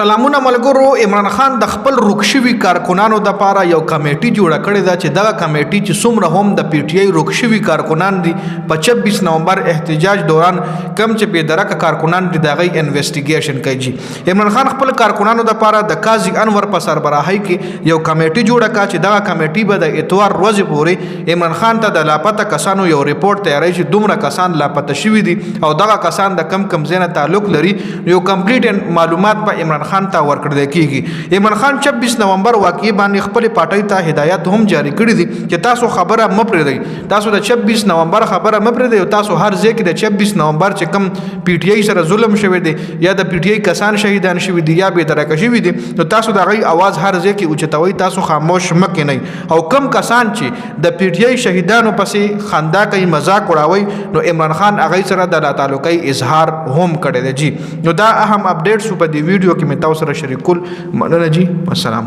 سلامونه ملګرو. عمران خان د خپل رکشوي کارکونانو د پاره یو کمیټي جوړه کړې ده چې دغه کمیټي چې څومره هم د پی ټی آی رکشوي کارکونان دي په 26 نومبر احتجاج دوران کم چې بې درکه کارکونان دي دغه انویسټیګیشن کوي. عمران خان خپل کارکونانو د پاره د قاضي انور په سربراهۍ کې یو کمیټي جوړه کا چې دغه کمیټي به د اتوار ورځې پورې عمران خان ته د لاپته کسانو یو ریپورت تیاری چې دومره کسان لاپته شوي دي او دغه کسان د کم ځای نه تعلق لري یو کمپلیټ معلومات په عمران خان ته ورکړل کیږي. عمران خان 26 نومبر واقعي باندې خپل پارټۍ ته هدایت هم جاری کړی دي چې تاسو خبره مپرې دی، تاسو د 26 نومبر خبره مپرې دی او تاسو هر ځای کې د 26 نومبر چې کم پی ټی آی سره ظلم شوی دی یا د پی ټی آی کسان شهیدان شوی دي یا به درکه شوی دي نو تاسو د غي आवाज هر ځای کې اوچتوي، تاسو خاموش مکه نه او کم کسان چې د پی ټی آی شهیدانو پسې خندا کوي مزاق اڑاوي نو عمران خان هغه سره د تعلقي اظهار هم کړی دی. جی نو دا اهم اپډیټس په دې ویډیو کې تاسو سره شریکول مننه جی. السلام.